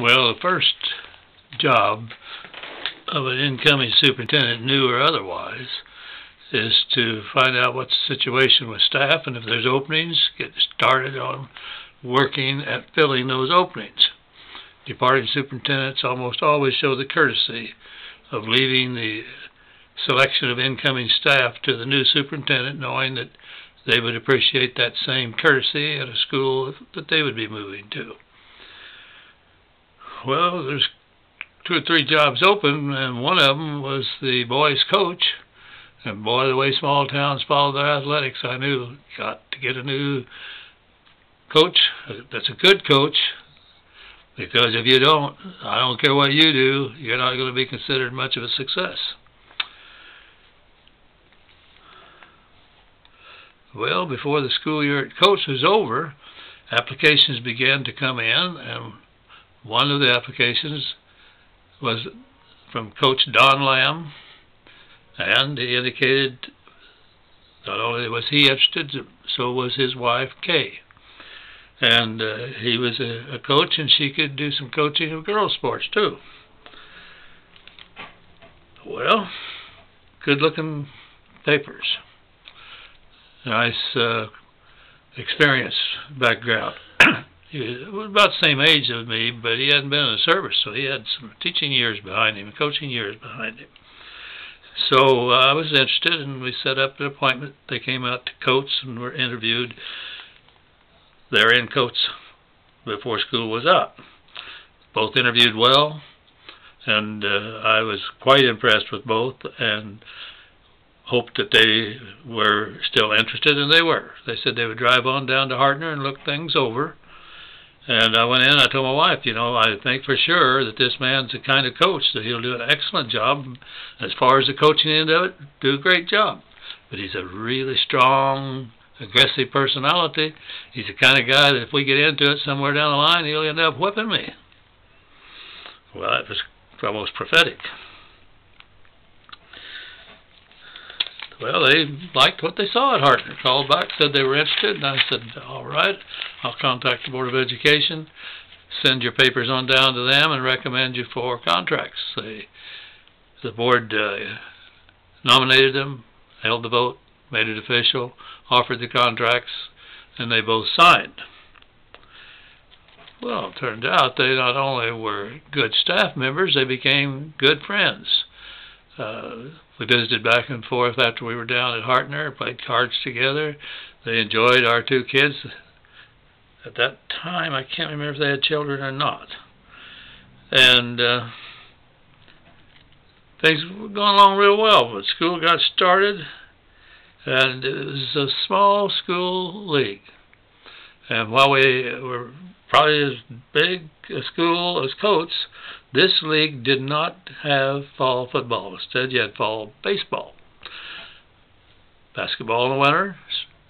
Well, the first job of an incoming superintendent, new or otherwise, is to find out what's the situation with staff, and if there's openings, get started on working at filling those openings. Departing superintendents almost always show the courtesy of leaving the selection of incoming staff to the new superintendent, knowing that they would appreciate that same courtesy at a school that they would be moving to. Well, there's 2 or 3 jobs open, and one of them was the boys' coach. And boy, the way small towns follow their athletics, I knew got to get a new coach that's a good coach, because if you don't, I don't care what you do, you're not going to be considered much of a success. Well, before the school year at Coach was over, applications began to come in, and one of the applications was from Coach Don Lamb, and he indicated not only was he interested, so was his wife, Kay. And he was a coach, and she could do some coaching of girls' sports, too. Well, good-looking papers. Nice experience background. He was about the same age as me, but he hadn't been in the service, so he had some teaching years behind him, coaching years behind him. So I was interested, and we set up an appointment. They came out to Coates and were interviewed there in Coates before school was out. Both interviewed well, and I was quite impressed with both, and hoped that they were still interested, and they were. They said they would drive on down to Hardtner and look things over. And I went in, I told my wife, you know, I think for sure that this man's the kind of coach that he'll do an excellent job. As far as the coaching end of it, do a great job. But he's a really strong, aggressive personality. He's the kind of guy that if we get into it somewhere down the line, he'll end up whipping me. Well, that was almost prophetic. Well, they liked what they saw at Hardtner. Called back, said they were interested, and I said, all right, I'll contact the Board of Education, send your papers on down to them, and recommend you for contracts. The board nominated them, held the vote, made it official, offered the contracts, and they both signed. Well, it turned out they not only were good staff members, they became good friends. We visited back and forth after we were down at Hardtner, played cards together. They enjoyed our 2 kids. At that time, I can't remember if they had children or not. And things were going along real well, but school got started, and it was a small school league. And while we were probably as big a school as Coates, this league did not have fall football. Instead, you had fall baseball. Basketball in the winter,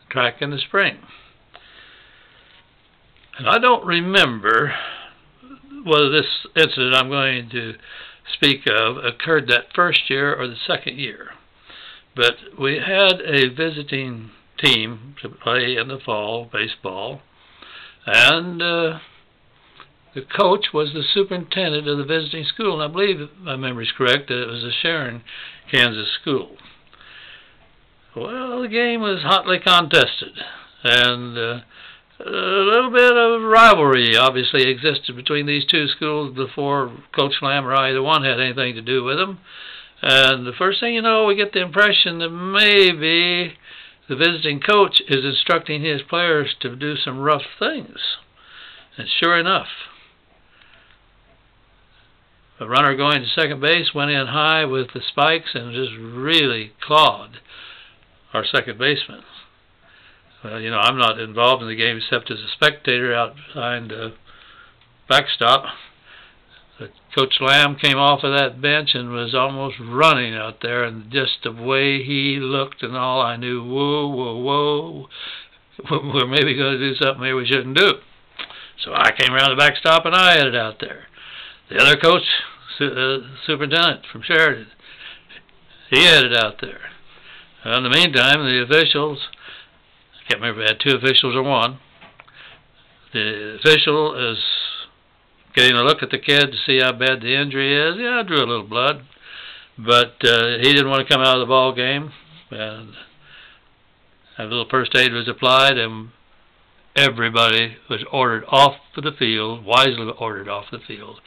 track in the spring. And I don't remember whether this incident I'm going to speak of occurred that first year or the second year. But we had a visiting team to play in the fall baseball, and the coach was the superintendent of the visiting school, and I believe, if my memory is correct, that it was a Sharon, Kansas school. Well, the game was hotly contested, and a little bit of rivalry obviously existed between these 2 schools before Coach Lamb or either one had anything to do with them. And the first thing you know, we get the impression that maybe the visiting coach is instructing his players to do some rough things. And sure enough, the runner going to second base went in high with the spikes and just really clawed our second baseman. Well, you know, I'm not involved in the game except as a spectator out behind the backstop. But Coach Lamb came off of that bench and was almost running out there, and just the way he looked and all, I knew, whoa, whoa, whoa, we're maybe going to do something maybe we shouldn't do. So I came around the backstop and I headed out there. The other coach, superintendent from Sheridan, he headed out there. In the meantime, the officials, I can't remember if we had 2 officials or 1. The official is getting a look at the kid to see how bad the injury is. Yeah, I drew a little blood, but he didn't want to come out of the ball game. And a little first aid was applied, and everybody was ordered off the field, wisely ordered off the field,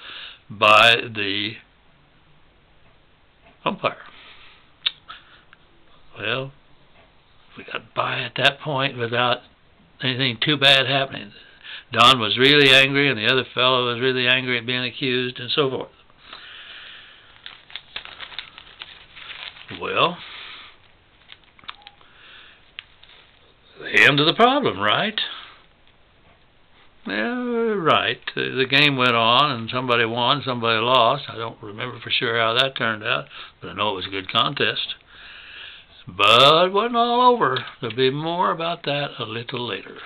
by the umpire. Well, we got by at that point without anything too bad happening. Don was really angry, and the other fellow was really angry at being accused, and so forth. Well, the end of the problem, right? Yeah, right. The game went on, and somebody won, somebody lost. I don't remember for sure how that turned out, but I know it was a good contest. But it wasn't all over. There'll be more about that a little later.